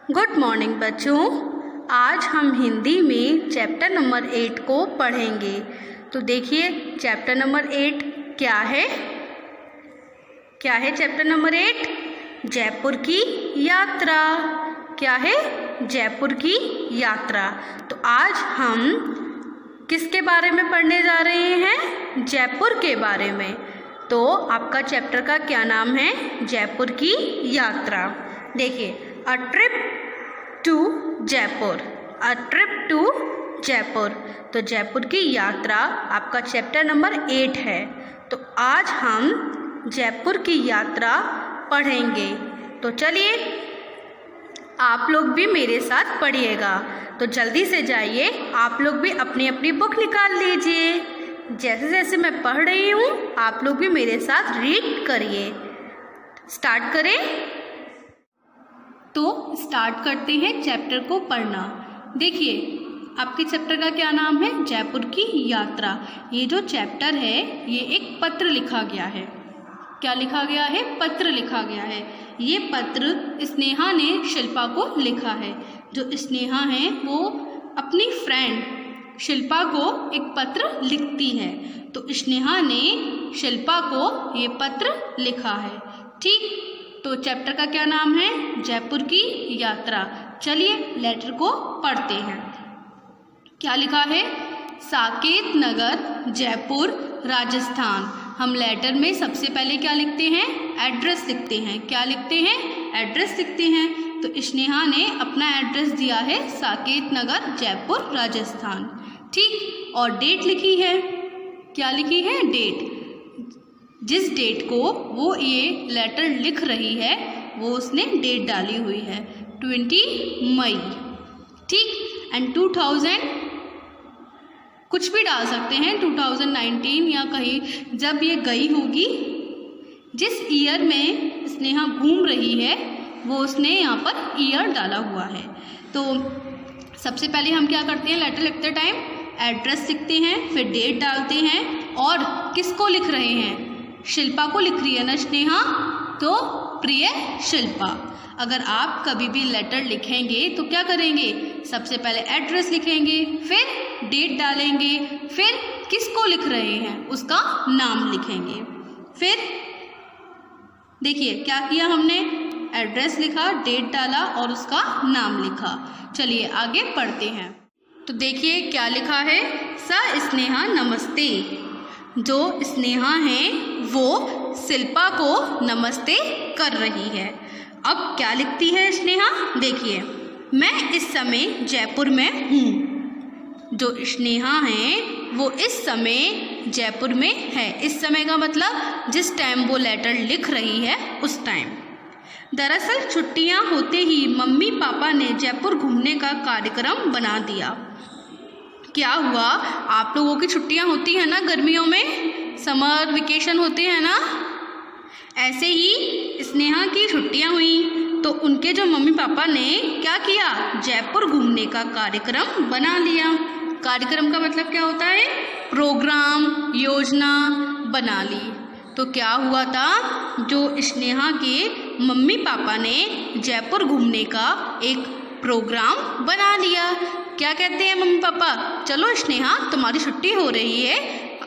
Good morning बच्चों। आज हम हिंदी में चैप्टर नंबर 8 को पढ़ेंगे। तो देखिए चैप्टर नंबर 8 क्या है। Chapter number 8? जयपुर की यात्रा। क्या है? जयपुर की यात्रा। तो आज हम किसके बारे में पढ़ने जा रहे हैं? जयपुर के बारे में। तो आपका चैप्टर का क्या नाम है? जयपुर की यात्रा। देखिए, a trip to Jaipur. A trip to Jaipur. तो जयपुर की यात्रा आपका चैप्टर नंबर 8 है। तो आज हम जयपुर की यात्रा पढ़ेंगे। तो चलिए आप लोग भी मेरे साथ पढ़िएगा। तो जल्दी से जाइए, आप लोग भी अपनी अपनी बुक निकाल लीजिए। जैसे जैसे मैं पढ़ रही हूँ आप लोग भी मेरे साथ रीड करिए। स्टार्ट करें। तो स्टार्ट करते हैं चैप्टर को पढ़ना। देखिए आपके चैप्टर का क्या नाम है? जयपुर की यात्रा। ये जो चैप्टर है ये एक पत्र लिखा गया है। क्या लिखा गया है? पत्र लिखा गया है। ये पत्र स्नेहा ने शिल्पा को लिखा है। जो स्नेहा है वो अपनी फ्रेंड शिल्पा को एक पत्र लिखती है। तो स्नेहा ने शिल्पा को ये पत्र लिखा है। ठीक, तो चैप्टर का क्या नाम है? जयपुर की यात्रा। चलिए लेटर को पढ़ते हैं। क्या लिखा है? साकेत नगर, जयपुर, राजस्थान। हम लेटर में सबसे पहले क्या लिखते हैं? एड्रेस लिखते हैं। क्या लिखते हैं? एड्रेस लिखते हैं। तो स्नेहा ने अपना एड्रेस दिया है साकेत नगर, जयपुर, राजस्थान। ठीक, और डेट लिखी है। क्या लिखी है? डेट। जिस डेट को वो ये लेटर लिख रही है वो उसने डेट डाली हुई है 20 मई। ठीक, एंड 2000 कुछ भी डाल सकते हैं, 2019 या कहीं जब ये गई होगी, जिस ईयर में स्नेहा घूम रही है वो उसने यहाँ पर ईयर डाला हुआ है। तो सबसे पहले हम क्या करते हैं? लेटर लिखते टाइम एड्रेस लिखते हैं, फिर डेट डालते हैं। और किसको लिख रहे हैं? शिल्पा को लिख रही है ना स्नेहा, तो प्रिय शिल्पा। अगर आप कभी भी लेटर लिखेंगे तो क्या करेंगे? सबसे पहले एड्रेस लिखेंगे, फिर डेट डालेंगे, फिर किसको लिख रहे हैं उसका नाम लिखेंगे। फिर देखिए क्या किया हमने? एड्रेस लिखा, डेट डाला और उसका नाम लिखा। चलिए आगे पढ़ते हैं। तो देखिए क्या लिखा है? सा स्नेहा नमस्ते। जो स्नेहा है वो शिल्पा को नमस्ते कर रही है। अब क्या लिखती है स्नेहा? देखिए, मैं इस समय जयपुर में हूँ। जो स्नेहा है वो इस समय जयपुर में है। इस समय का मतलब जिस टाइम वो लेटर लिख रही है उस टाइम। दरअसल छुट्टियाँ होते ही मम्मी पापा ने जयपुर घूमने का कार्यक्रम बना दिया। क्या हुआ? आप लोगों की छुट्टियां होती हैं ना गर्मियों में, समर वेकेशन होते हैं ना, ऐसे ही स्नेहा की छुट्टियां हुई तो उनके जो मम्मी पापा ने क्या किया? जयपुर घूमने का कार्यक्रम बना लिया। कार्यक्रम का मतलब क्या होता है? प्रोग्राम, योजना बना ली। तो क्या हुआ था? जो स्नेहा के मम्मी पापा ने जयपुर घूमने का एक प्रोग्राम बना लिया। क्या कहते हैं मम्मी पापा? चलो स्नेहा तुम्हारी छुट्टी हो रही है,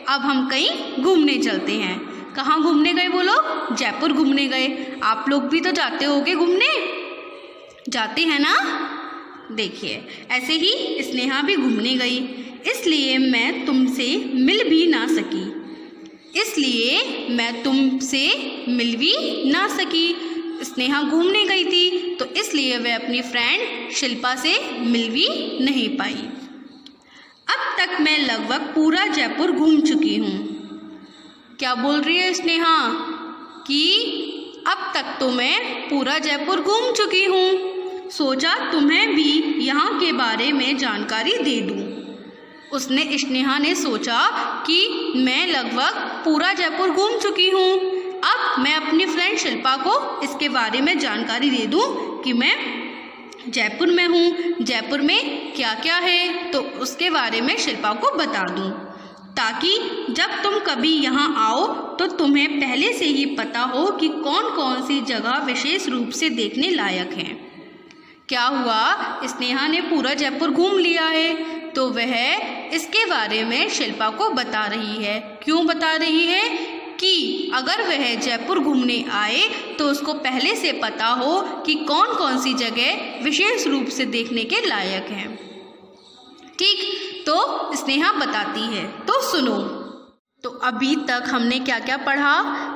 अब हम कहीं घूमने चलते हैं। कहाँ घूमने गए वो लोग? जयपुर घूमने गए। आप लोग भी तो जाते होगे घूमने, जाते हैं ना? देखिए ऐसे ही स्नेहा भी घूमने गई, इसलिए मैं तुमसे मिल भी ना सकी। स्नेहा घूमने गई थी तो इसलिए वह अपनी फ्रेंड शिल्पा से मिल भी नहीं पाई। अब तक मैं लगभग पूरा जयपुर घूम चुकी हूँ। क्या बोल रही है स्नेहा? कि अब तक तो मैं पूरा जयपुर घूम चुकी हूँ, सोचा तुम्हें भी यहाँ के बारे में जानकारी दे दूँ। उसने स्नेहा ने सोचा कि मैं लगभग पूरा जयपुर घूम चुकी हूँ, अब मैं अपनी फ्रेंड शिल्पा को इसके बारे में जानकारी दे दूं कि मैं जयपुर में हूँ, जयपुर में क्या क्या है, तो उसके बारे में शिल्पा को बता दूं, ताकि जब तुम कभी यहाँ आओ तो तुम्हें पहले से ही पता हो कि कौन कौन सी जगह विशेष रूप से देखने लायक हैं। क्या हुआ, स्नेहा ने पूरा जयपुर घूम लिया है, तो वह इसके बारे में शिल्पा को बता रही है। क्यों बता रही है? कि अगर वह जयपुर घूमने आए तो उसको पहले से पता हो कि कौन कौन सी जगह विशेष रूप से देखने के लायक हैं। ठीक, तो स्नेहा बताती है, तो सुनो। तो अभी तक हमने क्या क्या पढ़ा?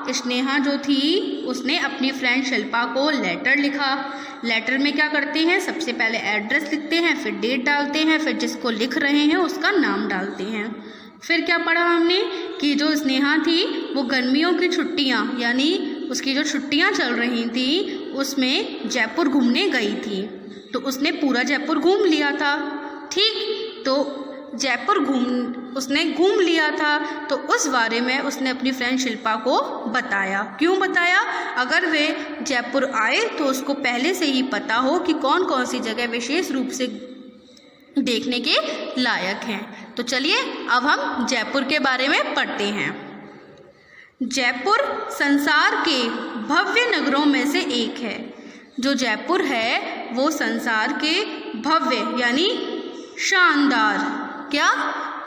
स्नेहा जो थी उसने अपनी फ्रेंड शिल्पा को लेटर लिखा। लेटर में क्या करते हैं, सबसे पहले एड्रेस लिखते हैं, फिर डेट डालते हैं, फिर जिसको लिख रहे हैं उसका नाम डालते हैं। फिर क्या पढ़ा हमने कि जो स्नेहा थी वो गर्मियों की छुट्टियां, यानी उसकी जो छुट्टियां चल रही थी उसमें जयपुर घूमने गई थी, तो उसने पूरा जयपुर घूम लिया था। ठीक, तो जयपुर उसने घूम लिया था, तो उस बारे में उसने अपनी फ्रेंड शिल्पा को बताया। क्यों बताया? अगर वे जयपुर आए तो उसको पहले से ही पता हो कि कौन कौन सी जगह विशेष रूप से देखने के लायक हैं। तो चलिए अब हम जयपुर के बारे में पढ़ते हैं। जयपुर संसार के भव्य नगरों में से एक है। जो जयपुर है वो संसार के भव्य यानी शानदार, क्या,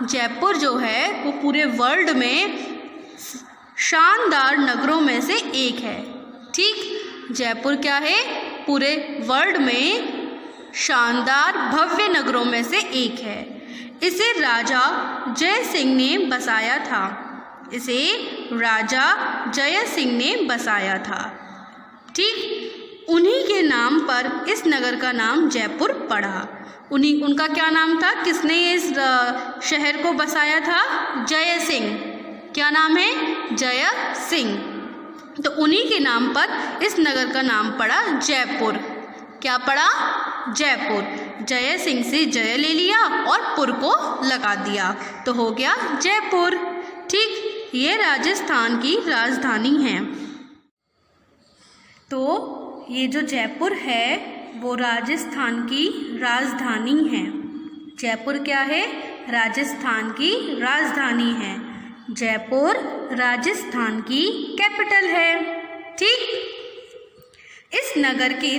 जयपुर जो है वो पूरे वर्ल्ड में शानदार नगरों में से एक है। ठीक, जयपुर क्या है, पूरे वर्ल्ड में शानदार भव्य नगरों में से एक है। इसे राजा जय सिंह ने बसाया था। इसे राजा जय सिंह ने बसाया था। ठीक, उन्हीं के नाम पर इस नगर का नाम जयपुर पड़ा। उनका क्या नाम था? किसने इस शहर को बसाया था? जय सिंह। क्या नाम है? जय सिंह। तो उन्हीं के नाम पर इस नगर का नाम पड़ा जयपुर। क्या पड़ा? जयपुर। जय सिंह से जय ले लिया और पुर को लगा दिया तो हो गया जयपुर। ठीक, ये राजस्थान की राजधानी है। तो ये जो जयपुर है वो राजस्थान की राजधानी है। जयपुर क्या है? राजस्थान की राजधानी है। जयपुर राजस्थान की कैपिटल है। ठीक, इस नगर के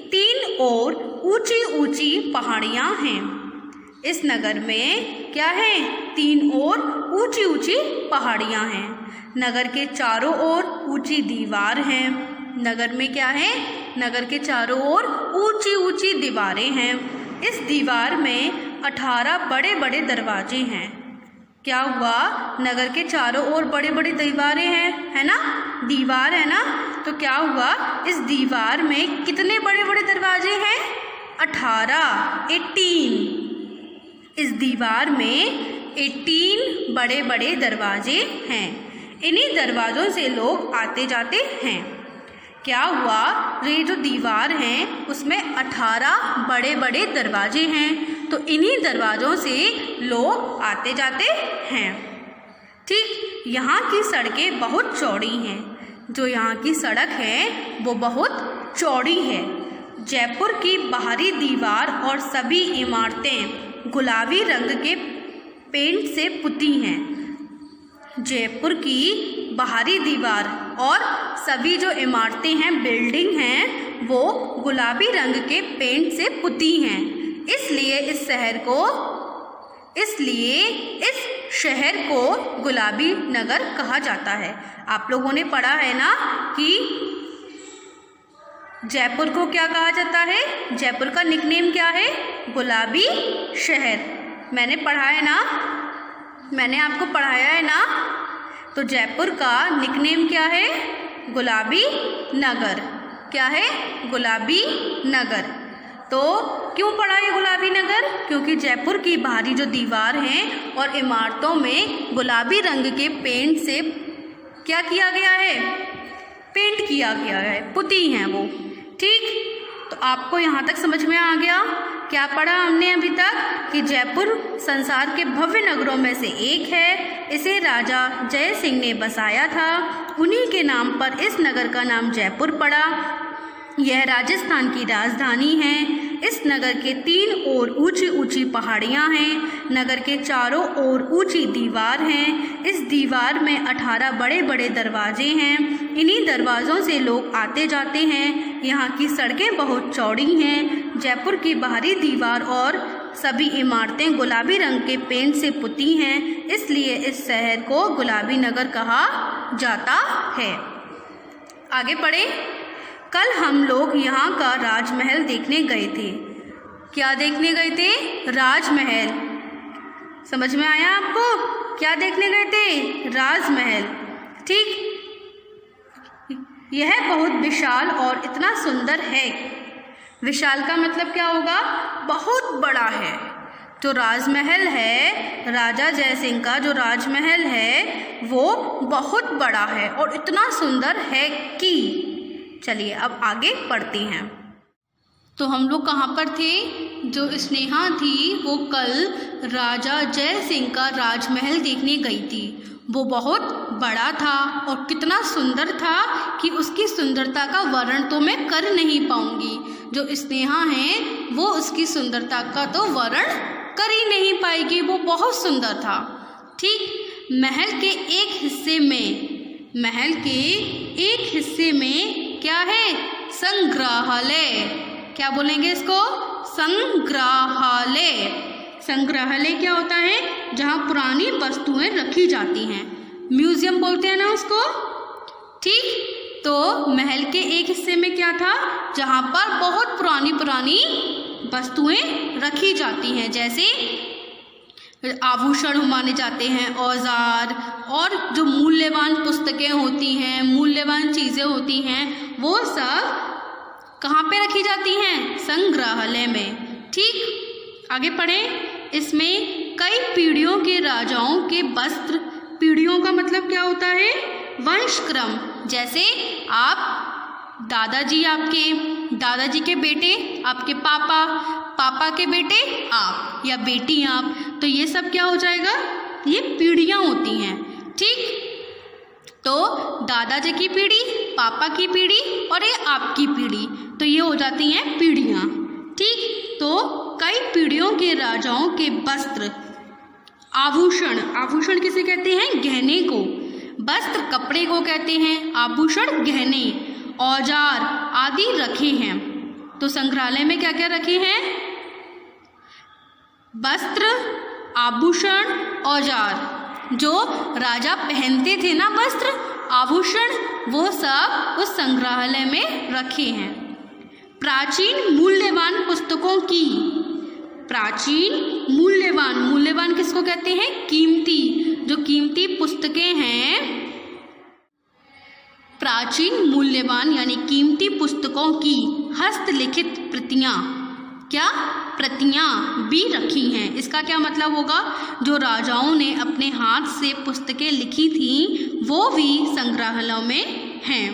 तीन ओर ऊंची ऊंची पहाड़ियां हैं। इस नगर में क्या है? तीन ओर ऊंची ऊंची पहाड़ियां हैं। नगर के चारों ओर ऊंची दीवार हैं। नगर में क्या है? नगर के चारों ओर ऊंची ऊंची दीवारें हैं। इस दीवार में 18 बड़े बड़े दरवाजे हैं। क्या हुआ? नगर के चारों ओर बड़े बड़े दीवारें हैं, है ना, दीवार है ना, तो क्या हुआ? इस दीवार में कितने बड़े बड़े दरवाजे हैं? 18 इस दीवार में 18 बड़े बड़े दरवाजे हैं। इन्हीं दरवाज़ों से लोग आते जाते हैं। क्या हुआ? ये जो दीवार हैं उसमें 18 बड़े बड़े दरवाजे हैं, तो इन्हीं दरवाज़ों से लोग आते जाते हैं। ठीक, यहाँ की सड़कें बहुत चौड़ी हैं। जो यहाँ की सड़क है वो बहुत चौड़ी है। जयपुर की बाहरी दीवार और सभी इमारतें गुलाबी रंग के पेंट से पुती हैं। जयपुर की बाहरी दीवार और सभी जो इमारतें हैं, बिल्डिंग हैं, वो गुलाबी रंग के पेंट से पुती हैं। इसलिए इस शहर को गुलाबी नगर कहा जाता है। आप लोगों ने पढ़ा है ना कि जयपुर को क्या कहा जाता है? जयपुर का निकनेम क्या है? गुलाबी शहर। मैंने पढ़ा है ना, मैंने आपको पढ़ाया है ना। तो जयपुर का निकनेम क्या है? गुलाबी नगर। क्या है? गुलाबी नगर। तो क्यों पड़ा ये गुलाबी नगर? क्योंकि जयपुर की बाहरी जो दीवार हैं और इमारतों में गुलाबी रंग के पेंट से क्या किया गया है? पेंट किया गया है, पुती हैं वो। ठीक, तो आपको यहाँ तक समझ में आ गया? क्या पढ़ा हमने अभी तक कि जयपुर संसार के भव्य नगरों में से एक है। इसे राजा जय सिंह ने बसाया था। उन्हीं के नाम पर इस नगर का नाम जयपुर पड़ा। यह राजस्थान की राजधानी है। इस नगर के 3 ओर ऊंची ऊंची पहाड़ियां हैं। नगर के चारों ओर ऊंची दीवार हैं। इस दीवार में 18 बड़े बड़े दरवाजे हैं। इन्हीं दरवाज़ों से लोग आते जाते हैं। यहाँ की सड़कें बहुत चौड़ी हैं। जयपुर की बाहरी दीवार और सभी इमारतें गुलाबी रंग के पेंट से पुती हैं, इसलिए इस शहर को गुलाबी नगर कहा जाता है। आगे पढ़े। कल हम लोग यहाँ का राजमहल देखने गए थे। क्या देखने गए थे? राजमहल। समझ में आया आपको? क्या देखने गए थे? राजमहल। ठीक, यह बहुत विशाल और इतना सुंदर है। विशाल का मतलब क्या होगा? बहुत बड़ा है। जो राजमहल है, राजा जय सिंह का जो राजमहल है वो बहुत बड़ा है और इतना सुंदर है कि। चलिए अब आगे पढ़ते हैं। तो हम लोग कहाँ पर थे? जो स्नेहा थी वो कल राजा जय सिंह का राजमहल देखने गई थी। वो बहुत बड़ा था और कितना सुंदर था कि उसकी सुंदरता का वर्णन तो मैं कर नहीं पाऊंगी। जो स्नेहा है वो उसकी सुंदरता का तो वर्णन कर ही नहीं पाएगी, वो बहुत सुंदर था। ठीक, महल के एक हिस्से में क्या है? संग्रहालय। क्या बोलेंगे इसको? संग्रहालय। संग्रहालय क्या होता है? जहाँ पुरानी वस्तुएं रखी जाती हैं। म्यूजियम बोलते हैं ना उसको। ठीक, तो महल के एक हिस्से में क्या था? जहाँ पर बहुत पुरानी पुरानी वस्तुएं रखी जाती हैं, जैसे आभूषण माने जाते हैं, औजार और जो मूल्यवान पुस्तकें होती हैं, मूल्यवान चीज़ें होती हैं, वो सब कहाँ पे रखी जाती हैं? संग्रहालय में। ठीक, आगे पढ़ें। इसमें कई पीढ़ियों के राजाओं के वस्त्र, पीढ़ियों का मतलब क्या होता है? वंशक्रम। जैसे आप दादाजी, आपके दादाजी के बेटे आपके पापा, पापा के बेटे आप, या बेटी आप, तो ये सब क्या हो जाएगा? ये पीढ़ियाँ होती हैं। ठीक, तो दादाजी की पीढ़ी, पापा की पीढ़ी और ये आपकी पीढ़ी, तो ये हो जाती हैं पीढ़ियाँ। ठीक, तो कई पीढ़ियों के राजाओं के वस्त्र, आभूषण, आभूषण किसे कहते हैं? गहने को। वस्त्र कपड़े को कहते हैं, आभूषण गहने, औजार आदि रखे हैं। तो संग्रहालय में क्या क्या रखे हैं? वस्त्र, आभूषण, औजार। जो राजा पहनते थे ना वस्त्र, आभूषण, वो सब उस संग्रहालय में रखे हैं। प्राचीन मूल्यवान पुस्तकों की, प्राचीन मूल्यवान, मूल्यवान किसको कहते हैं? कीमती। जो कीमती पुस्तकें हैं, प्राचीन मूल्यवान यानी कीमती पुस्तकों की हस्तलिखित प्रतियां, क्या? प्रतियां भी रखी हैं। इसका क्या मतलब होगा? जो राजाओं ने अपने हाथ से पुस्तकें लिखी थी वो भी संग्रहालयों में हैं।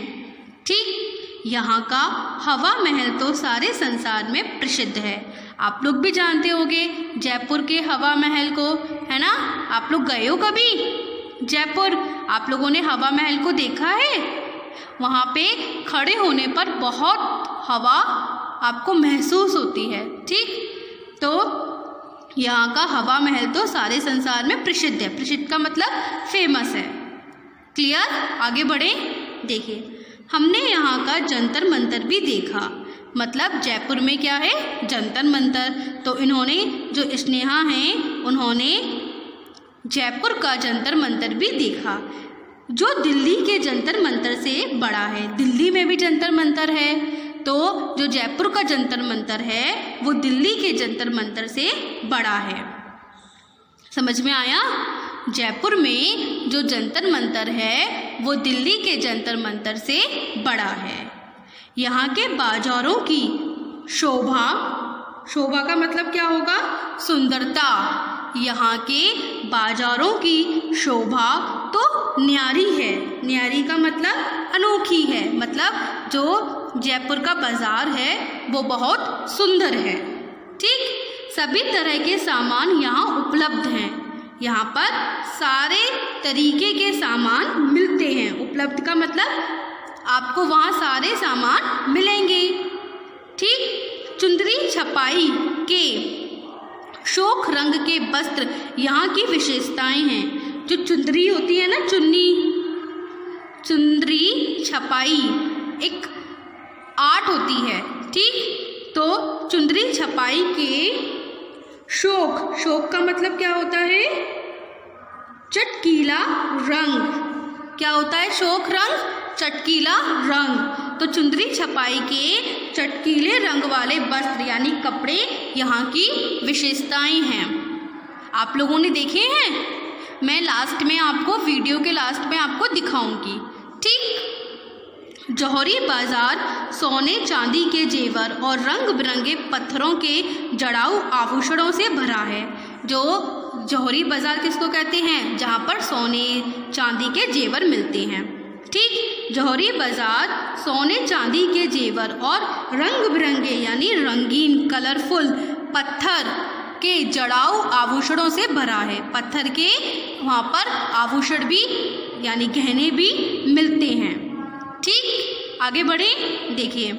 ठीक, यहाँ का हवा महल तो सारे संसार में प्रसिद्ध है। आप लोग भी जानते होंगे जयपुर के हवा महल को, है ना? आप लोग गए हो कभी जयपुर? आप लोगों ने हवा महल को देखा है? वहाँ पे खड़े होने पर बहुत हवा आपको महसूस होती है। ठीक, तो यहाँ का हवा महल तो सारे संसार में प्रसिद्ध है। प्रसिद्ध का मतलब फेमस है। क्लियर? आगे बढ़े। देखिए, हमने यहाँ का जंतर मंतर भी देखा। मतलब जयपुर में क्या है? जंतर मंतर। तो इन्होंने, जो स्नेहा हैं, उन्होंने जयपुर का जंतर मंतर भी देखा, जो दिल्ली के जंतर मंतर से बड़ा है। दिल्ली में भी जंतर मंतर है, तो जो जयपुर का जंतर मंतर है वो दिल्ली के जंतर मंतर से बड़ा है। समझ में आया? जयपुर में जो जंतर मंतर है वो दिल्ली के जंतर मंतर से बड़ा है। यहाँ के बाजारों की शोभा, शोभा का मतलब क्या होगा? सुंदरता। यहाँ के बाजारों की शोभा तो न्यारी है। न्यारी का मतलब अनोखी है। मतलब जो जयपुर का बाजार है वो बहुत सुंदर है। ठीक, सभी तरह के सामान यहाँ उपलब्ध हैं। यहाँ पर सारे तरीके के सामान मिलते हैं। उपलब्ध का मतलब आपको वहाँ सारे सामान मिलेंगे। ठीक, चुंदरी छपाई के शोक रंग के वस्त्र यहाँ की विशेषताएं हैं। जो चुंदरी होती है ना, चुंदरी छपाई एक आर्ट होती है, ठीक। तो चुंदरी छपाई के शोक का मतलब क्या होता है? चटकीला रंग। क्या होता है शोक रंग? चटकीला रंग। तो चुंदरी छपाई के चटकीले रंग वाले वस्त्र यानी कपड़े यहाँ की विशेषताएं हैं। आप लोगों ने देखे हैं? मैं लास्ट में आपको, वीडियो के लास्ट में आपको दिखाऊंगी, ठीक। जौहरी बाजार सोने चांदी के जेवर और रंग बिरंगे पत्थरों के जड़ाऊ आभूषणों से भरा है। जो जौहरी बाजार किसको कहते हैं? जहाँ पर सोने चांदी के जेवर मिलते हैं, ठीक। जौहरी बाजार सोने चांदी के जेवर और रंग बिरंगे यानी रंगीन कलरफुल पत्थर के जड़ाऊ आभूषणों से भरा है। पत्थर के वहाँ पर आभूषण भी यानी गहने भी मिलते हैं, ठीक। आगे बढ़े, देखिए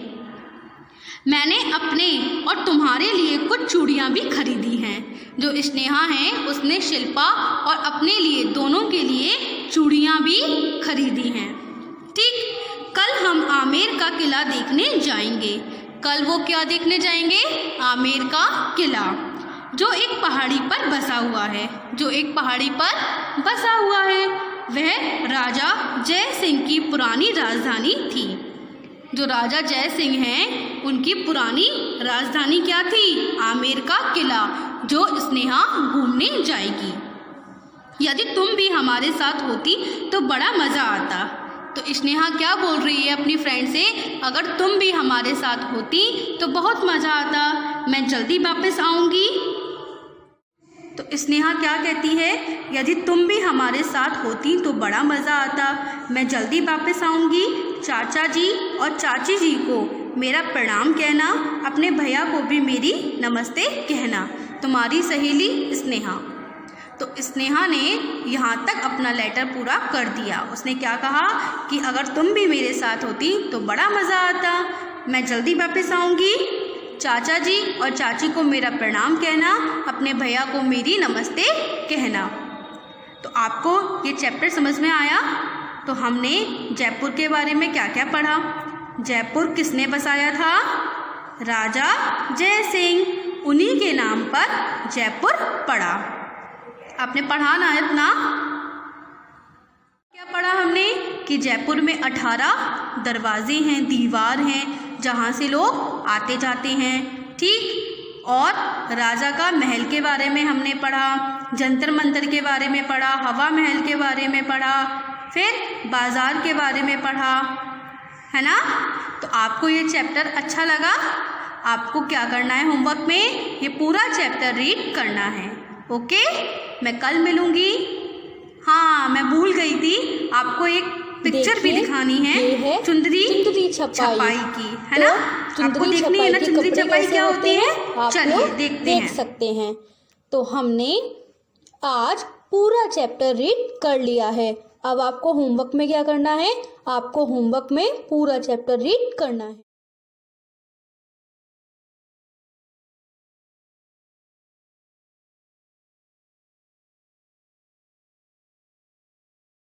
मैंने अपने और तुम्हारे लिए कुछ चूड़ियाँ भी खरीदी हैं। जो स्नेहा है उसने शिल्पा और अपने लिए, दोनों के लिए चूड़ियाँ भी खरीदी हैं, ठीक। कल हम आमेर का किला देखने जाएंगे। कल वो क्या देखने जाएंगे? आमेर का किला, जो एक पहाड़ी पर बसा हुआ है। जो एक पहाड़ी पर बसा हुआ है वह राजा जय सिंह की पुरानी राजधानी थी। जो राजा जय सिंह हैं उनकी पुरानी राजधानी क्या थी? आमेर का किला, जो स्नेहा घूमने जाएगी। यदि तुम भी हमारे साथ होती तो बड़ा मज़ा आता। तो स्नेहा क्या बोल रही है अपनी फ्रेंड से? अगर तुम भी हमारे साथ होती तो बहुत मज़ा आता, मैं जल्दी वापस आऊँगी। तो स्नेहा क्या कहती है? यदि तुम भी हमारे साथ होती तो बड़ा मज़ा आता, मैं जल्दी वापस आऊँगी। चाचा जी और चाची जी को मेरा प्रणाम कहना, अपने भैया को भी मेरी नमस्ते कहना। तुम्हारी सहेली स्नेहा। तो स्नेहा ने यहाँ तक अपना लेटर पूरा कर दिया। उसने क्या कहा कि अगर तुम भी मेरे साथ होती तो बड़ा मज़ा आता, मैं जल्दी वापस आऊँगी। चाचा जी और चाची को मेरा प्रणाम कहना, अपने भैया को मेरी नमस्ते कहना। तो आपको ये चैप्टर समझ में आया? तो हमने जयपुर के बारे में क्या क्या पढ़ा? जयपुर किसने बसाया था? राजा जय सिंह, उन्हीं के नाम पर जयपुर पड़ा। आपने पढ़ा ना इतना? क्या पढ़ा हमने? कि जयपुर में 18 दरवाजे हैं, दीवार हैं, जहाँ से लोग आते जाते हैं, ठीक। और राजा का महल के बारे में हमने पढ़ा, जंतर मंतर के बारे में पढ़ा, हवा महल के बारे में पढ़ा, फिर बाज़ार के बारे में पढ़ा, है ना। तो आपको ये चैप्टर अच्छा लगा? आपको क्या करना है होमवर्क में? ये पूरा चैप्टर रीड करना है, ओके। मैं कल मिलूँगी। हाँ, मैं भूल गई थी, आपको एक पिक्चर भी दिखानी है चुंदरी छपाई की, है ना। आपको देखनी है ना चुंदरी छपाई क्या होती है? चलिए देख सकते हैं। तो हमने आज पूरा चैप्टर रीड कर लिया है। अब आपको होमवर्क में क्या करना है? आपको होमवर्क में पूरा चैप्टर रीड करना है।